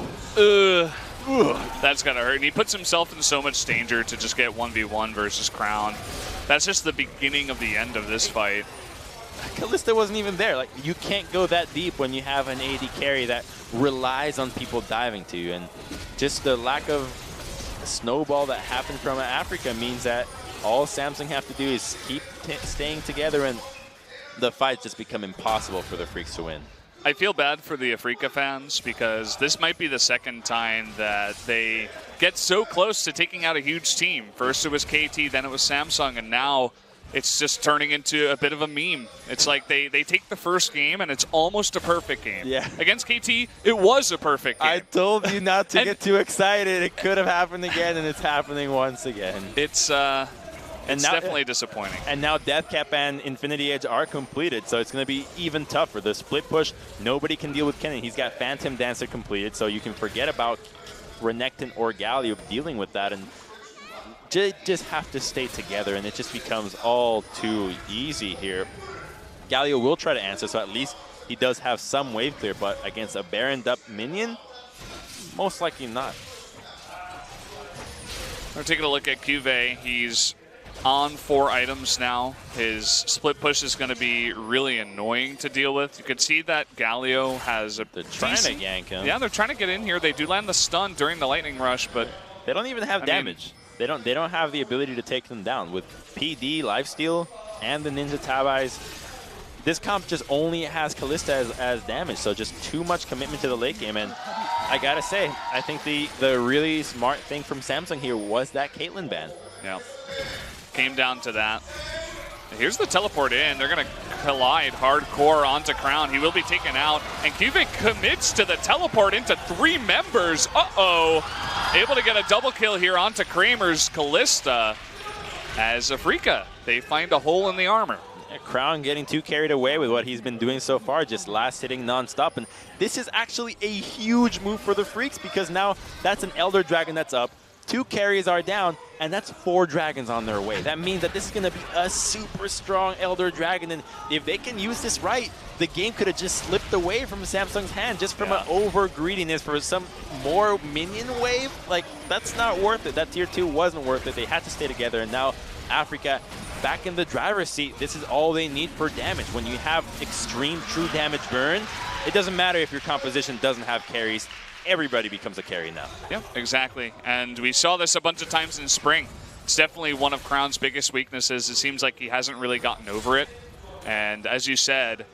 That's gotta hurt. And he puts himself in so much danger to just get 1v1 versus Crown. That's just the beginning of the end of this fight. Kalista wasn't even there. Like, you can't go that deep when you have an AD carry that relies on people diving to you. And just the lack of snowball that happened from Afreeca means that all Samsung have to do is keep staying together, and the fights just become impossible for the Freaks to win. I feel bad for the Afreeca fans because this might be the second time that they get so close to taking out a huge team. First it was KT, then it was Samsung, and now it's just turning into a bit of a meme. It's like they take the first game and it's almost a perfect game. Yeah. Against KT, it was a perfect game. I told you not to get too excited. It could have happened again, and it's happening once again. It's definitely disappointing. And now Death Cap and Infinity Edge are completed, so it's going to be even tougher. The split push, nobody can deal with Kennen. He's got Phantom Dancer completed, so you can forget about Renekton or Galio dealing with that, and just have to stay together, and it just becomes all too easy here. Galio will try to answer, so at least he does have some wave clear, but against a Baroned up minion, most likely not. We're taking a look at Cuvée. He's on 4 items now. His split push is going to be really annoying to deal with. You can see that Galio has a They're trying to yank him. Yeah, they're trying to get in here. They do land the stun during the lightning rush, but they don't even have damage. They don't have the ability to take them down. With PD, Lifesteal, and the Ninja Tabais, this comp just only has Kalista as damage, so just too much commitment to the late game. And I gotta say, I think the really smart thing from Samsung here was that Caitlyn ban. Yeah, came down to that. Here's the teleport in. They're going to collide hardcore onto Crown. He will be taken out, and Cuvée commits to the teleport into 3 members. Uh-oh. Able to get a double kill here onto Kramer's Kalista as Afreeca. They find a hole in the armor. Yeah, Crown getting too carried away with what he's been doing so far, just last hitting nonstop. And this is actually a huge move for the Freaks, because now that's an Elder Dragon that's up. 2 carries are down, and that's 4 dragons on their way. That means that this is going to be a super strong Elder Dragon, and if they can use this right, the game could have just slipped away from Samsung's hand just from an over-greediness for some more minion wave. Like, that's not worth it. That tier 2 wasn't worth it. They had to stay together, and now Afreeca back in the driver's seat. This is all they need for damage. When you have extreme true damage burn, it doesn't matter if your composition doesn't have carries. Everybody becomes a carry now. Yeah, exactly. And we saw this a bunch of times in spring. It's definitely one of Crown's biggest weaknesses. It seems like he hasn't really gotten over it. And as you said,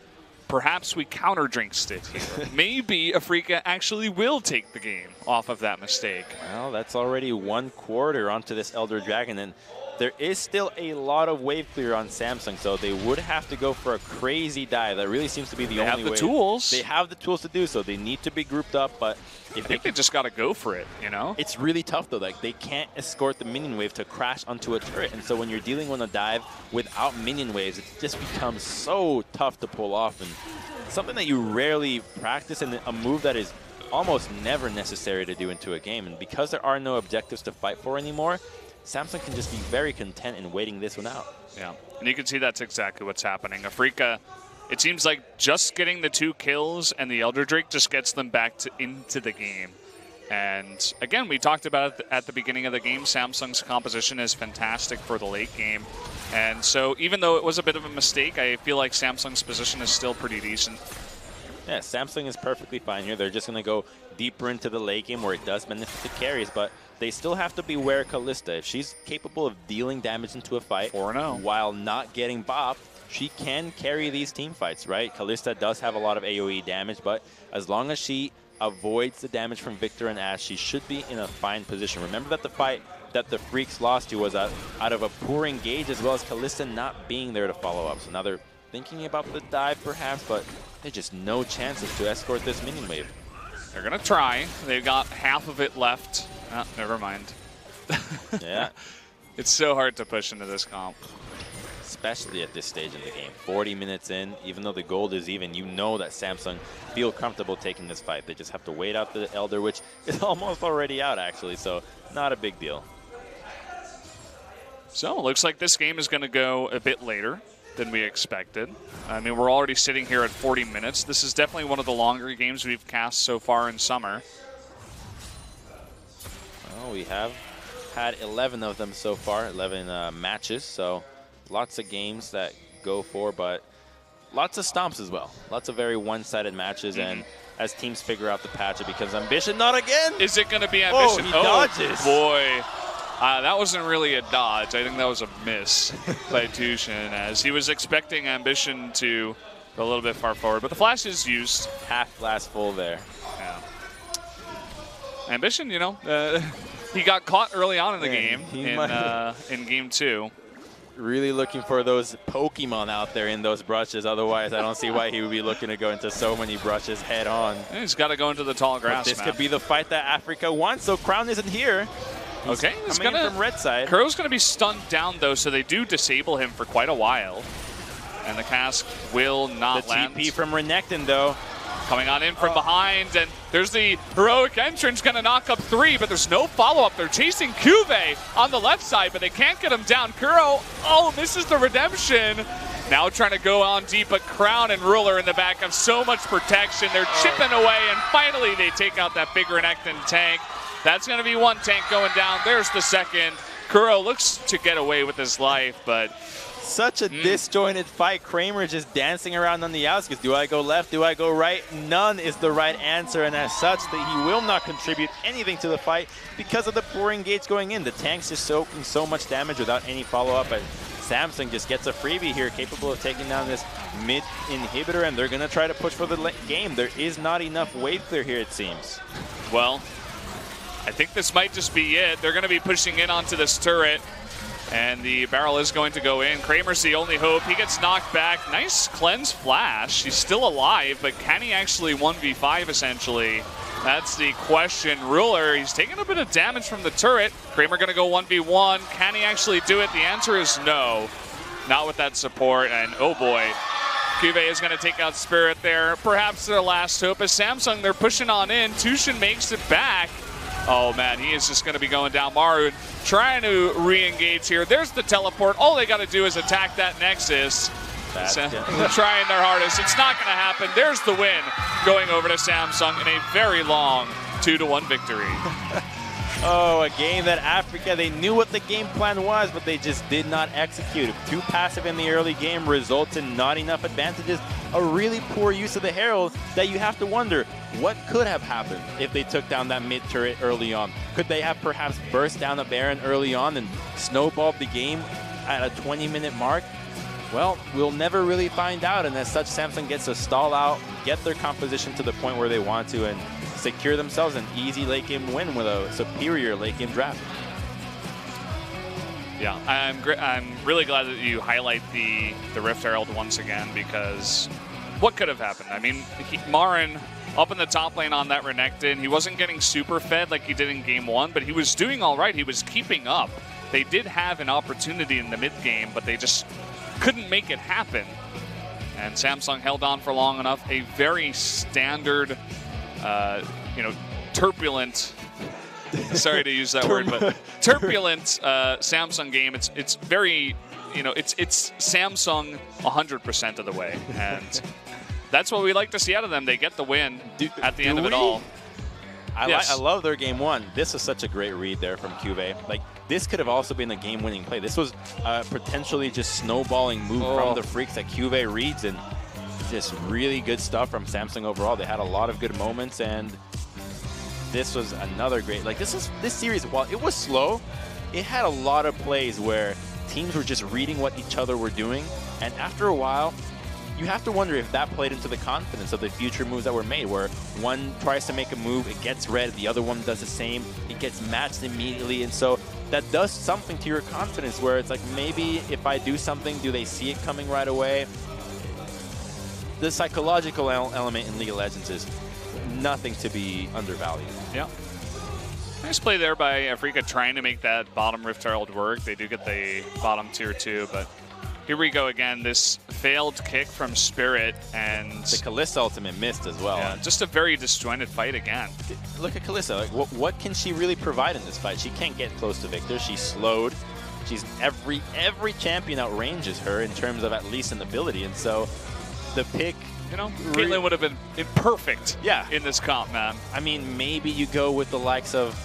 perhaps we counter-jinxed it here. Maybe Afreeca actually will take the game off of that mistake. Well, that's already 1/4 onto this Elder Dragon, and there is still a lot of wave clear on Samsung, so they would have to go for a crazy dive. That really seems to be the only way. They have the tools. They have the tools to do so. They need to be grouped up, but if they just got to go for it, you know? It's really tough, though. Like, they can't escort the minion wave to crash onto a turret, and so when you're dealing with a dive without minion waves, it just becomes so tough to pull off, and something that you rarely practice, and a move that is almost never necessary to do into a game. And because there are no objectives to fight for anymore, Samsung can just be very content in waiting this one out. Yeah, and you can see that's exactly what's happening. Afreeca, it seems like just getting the 2 kills and the Elder Drake just gets them back into the game. And again, we talked about it at the beginning of the game, Samsung's composition is fantastic for the late game. And so even though it was a bit of a mistake, I feel like Samsung's position is still pretty decent. Yeah, Samsung is perfectly fine here. They're just going to go deeper into the late game where it does benefit the carries, but they still have to beware of Kalista. If she's capable of dealing damage into a fight 4-0 while not getting bopped, she can carry these team fights, right? Kalista does have a lot of AoE damage, but as long as she avoids the damage from Victor and Ashe, she should be in a fine position. Remember that the fight that the Freaks lost to was out of a poor engage, as well as Kalista not being there to follow up. So now they're thinking about the dive perhaps, but there's just no chances to escort this minion wave. They're going to try. They've got half of it left. Oh, never mind. Yeah. It's so hard to push into this comp. Especially at this stage in the game. 40 minutes in, even though the gold is even, you know that Samsung feel comfortable taking this fight. They just have to wait out the Elder, which is almost already out, actually, so not a big deal. So it looks like this game is going to go a bit later than we expected. I mean, we're already sitting here at 40 minutes. This is definitely one of the longer games we've cast so far in summer. Well, we have had 11 of them so far, 11 matches, so lots of games that go for, but lots of stomps as well. Lots of very one-sided matches, and as teams figure out the patch, it becomes Ambition, not again! Is it going to be Ambition? Oh, he dodges! Boy. That wasn't really a dodge. I think that was a miss by Tushin, as he was expecting Ambition to go a little bit far forward. But the flash is used. Half glass full there. Yeah. Ambition, you know, he got caught early on in the game in game 2. Really looking for those Pokemon out there in those brushes. Otherwise, I don't see why he would be looking to go into so many brushes head on. Yeah, he's got to go into the tall grass. But this could be the fight that Afreeca wants, so Crown isn't here. Okay, he's coming in from red side. Kuro's going to be stunned down, though, so they do disable him for quite a while. And the cask will not land. The TP from Renekton, though. Coming on in from behind, and there's the heroic entrance, going to knock up 3, but there's no follow-up. They're chasing Cuvée on the left side, but they can't get him down. Kuro, misses the redemption. Now trying to go on deep, but Crown and Ruler in the back have so much protection. They're chipping away, and finally they take out that big Renekton tank. That's going to be one tank going down. There's the second. Kuro looks to get away with his life, but such a disjointed fight. Kramer just dancing around on the outskirts. Do I go left? Do I go right? None is the right answer, and as such, that he will not contribute anything to the fight because of the poor engage going in. The tank's just soaking so much damage without any follow-up, and Samsung just gets a freebie here, capable of taking down this mid inhibitor, and they're going to try to push for the game. There is not enough wave clear here, it seems. Well, I think this might just be it. They're going to be pushing in onto this turret, and the barrel is going to go in. Kramer's the only hope. He gets knocked back. Nice cleanse flash. He's still alive, but can he actually 1v5 essentially? That's the question. Ruler, he's taking a bit of damage from the turret. Kramer going to go 1v1. Can he actually do it? The answer is no. Not with that support, and oh boy. Cuvée is going to take out Spirit there. Perhaps their last hope. As Samsung, they're pushing on in. Tushin makes it back. Oh man, he is just going to be going down. Maru trying to re-engage here. There's the teleport. All they got to do is attack that Nexus. They're trying their hardest. It's not going to happen. There's the win, going over to Samsung in a very long 2-1 victory. Oh, a game that Afreeca, they knew what the game plan was, but they just did not execute. Too passive in the early game results in not enough advantages. A really poor use of the Herald that you have to wonder, what could have happened if they took down that mid turret early on? Could they have perhaps burst down a Baron early on and snowballed the game at a 20-minute mark? Well, we'll never really find out, and as such, Samsung gets to stall out, get their composition to the point where they want to, and secure themselves an easy late game win with a superior late game draft. Yeah, I'm really glad that you highlight the Rift Herald once again, because what could have happened? I mean, Marin up in the top lane on that Renekton, he wasn't getting super fed like he did in game 1, but he was doing all right. He was keeping up. They did have an opportunity in the mid game, but they just couldn't make it happen. And Samsung held on for long enough. A very standard, turbulent, sorry to use that word, but turbulent Samsung game. It's very, it's Samsung 100% of the way. And that's what we like to see out of them. They get the win at the end of it all. I love their game 1. This is such a great read there from Cuvée. Like, this could have also been a game-winning play. This was potentially just snowballing move from the Freaks that Cuvée reads, and just really good stuff from Samsung overall. They had a lot of good moments, and this was another great. Like, this series, while it was slow, it had a lot of plays where teams were just reading what each other were doing, and after a while, you have to wonder if that played into the confidence of the future moves that were made, where one tries to make a move, it gets read, the other one does the same, it gets matched immediately, and so that does something to your confidence, where it's like, maybe if I do something, do they see it coming right away? The psychological element in League of Legends is nothing to be undervalued. Yeah. Nice play there by Afreeca trying to make that bottom Rift Herald work. They do get the bottom tier 2, but here we go again. This failed kick from Spirit, and the Kalista ultimate missed as well. Yeah, just a very disjointed fight again. Look at Kalista. Like, what can she really provide in this fight? She can't get close to Victor. She's slowed. She's every champion outranges her in terms of at least an ability, and so the pick. Caitlyn would have been perfect. In this comp, man. I mean, maybe you go with the likes of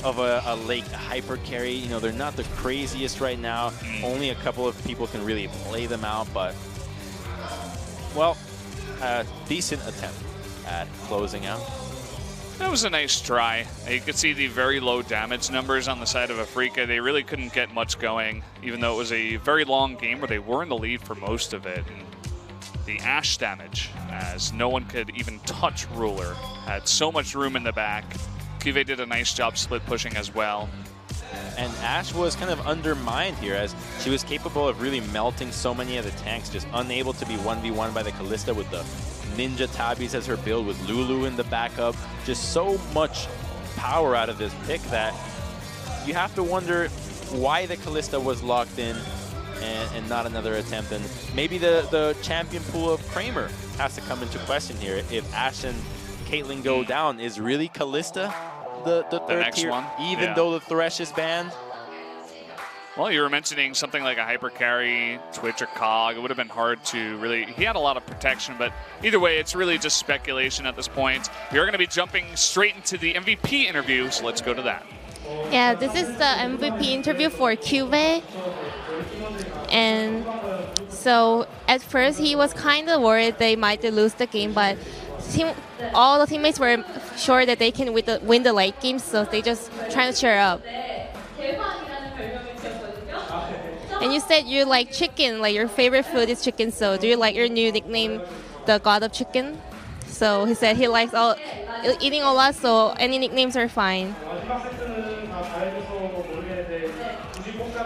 a late hyper carry. They're not the craziest right now. Only a couple of people can really play them out, but, well, a decent attempt at closing out. That was a nice try. You could see the very low damage numbers on the side of Afreeca. They really couldn't get much going, even though it was a very long game where they were in the lead for most of it. And the Ashe damage, as no one could even touch Ruler, had so much room in the back. Cuvée did a nice job split pushing as well. And Ashe was kind of undermined here, as she was capable of really melting so many of the tanks, just unable to be 1v1 by the Kalista with the Ninja Tabis as her build, with Lulu in the backup. Just so much power out of this pick that you have to wonder why the Kalista was locked in and not another attempt. And maybe the champion pool of Kramer has to come into question here. If Ashe and Caitlyn go down, is really Kalista the third tier, one? even though the Thresh is banned? Well, you were mentioning something like a hyper carry, Twitch or Cog. It would have been hard to really. He had a lot of protection, but either way, it's really just speculation at this point. We are going to be jumping straight into the MVP interview, so let's go to that. Yeah, this is the MVP interview for Cuvée. And so at first he was kind of worried they might lose the game, but all the teammates were sure that they can win the late game, so they just trying to cheer up. And you said you like chicken, like your favorite food is chicken, so do you like your new nickname, the God of Chicken? So he said he likes eating a lot, so any nicknames are fine.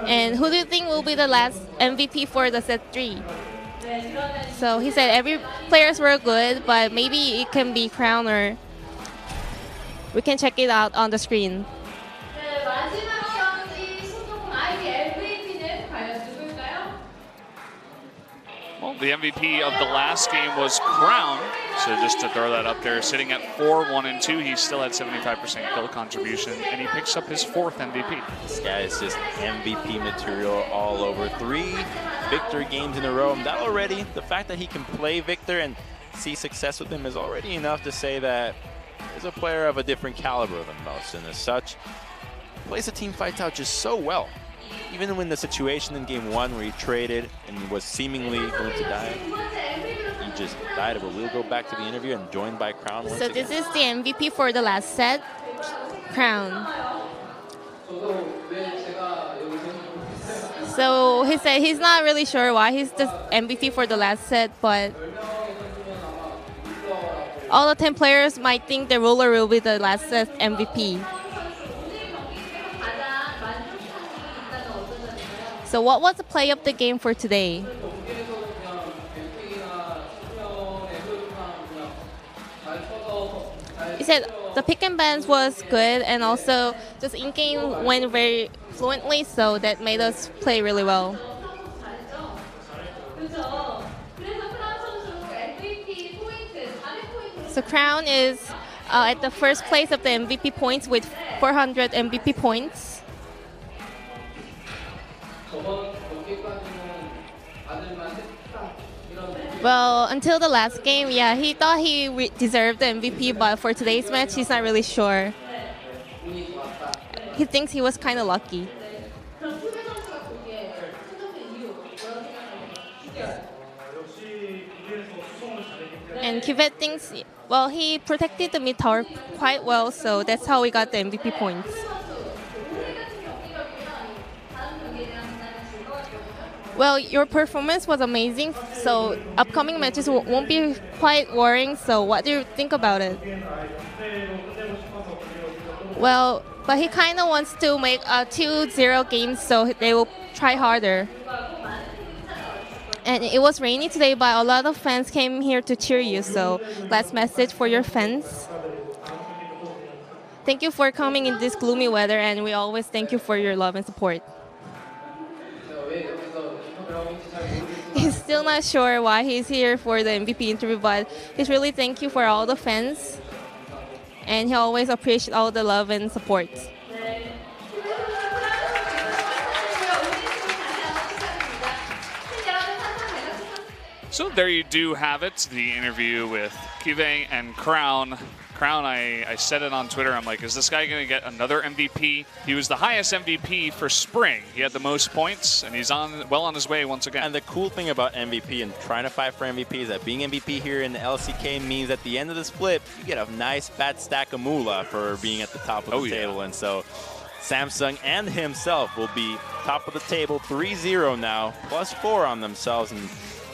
And who do you think will be the last MVP for the set 3? So he said every players were good, but maybe it can be Crown, or we can check it out on the screen. Well, the MVP of the last game was Crown, so just to throw that up there, sitting at 4-1-2, he still had 75% kill contribution, and he picks up his 4th MVP. This guy is just MVP material all over. 3 Victor games in a row, and that already, the fact that he can play Victor and see success with him is already enough to say that is a player of a different caliber than most, and as such, plays the team fights out just so well. Even when the situation in game 1 where he traded and was seemingly going to die, he just died. But we'll go back to the interview and joined by Crown once So again. this is the MVP for the last set, Crown. So he said he's not really sure why he's the MVP for the last set, but all the 10 players might think the ruler will be the last set MVP. So what was the play of the game for today? He said the pick and bans was good, and also just in-game went very fluently, so that made us play really well. So Crown is at the first place of the MVP points with 400 MVP points. Well, until the last game, yeah, he thought he deserved the MVP, but for today's match, he's not really sure. He thinks he was kind of lucky. And Cuvette thinks, well, he protected the mid tower quite well, so that's how we got the MVP points. Well, your performance was amazing, so upcoming matches won't be quite worrying, so what do you think about it? Well, but he kind of wants to make a 2-0 game, so they will try harder. And it was rainy today, but a lot of fans came here to cheer you, so last message for your fans. Thank you for coming in this gloomy weather, and we always thank you for your love and support. He's still not sure why he's here for the MVP interview, but he's really thank you for all the fans, and he always appreciates all the love and support. So there you do have it, the interview with Cuvette and Crown. Crown, I said it on Twitter, I'm like, is this guy going to get another MVP? He was the highest MVP for spring. He had the most points, and he's well on his way once again. And the cool thing about MVP and trying to fight for MVP is that being MVP here in the LCK means at the end of the split, you get a nice fat stack of moolah for being at the top of the table. And so Samsung and himself will be top of the table, 3-0 now, +4 on themselves. And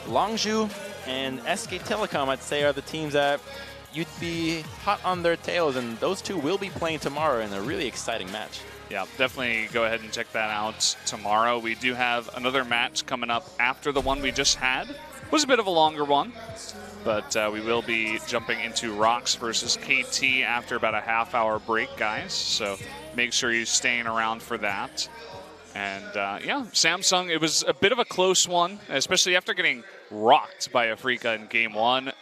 Longzhu and SK Telecom, I'd say, are the teams that you'd be hot on their tails, and those two will be playing tomorrow in a really exciting match. Yeah, definitely go ahead and check that out tomorrow. We do have another match coming up after the one we just had. It was a bit of a longer one, but we will be jumping into Rocks versus KT after about a half-hour break, guys. So make sure you're staying around for that. And yeah, Samsung, it was a bit of a close one, especially after getting rocked by Afreeca in game 1.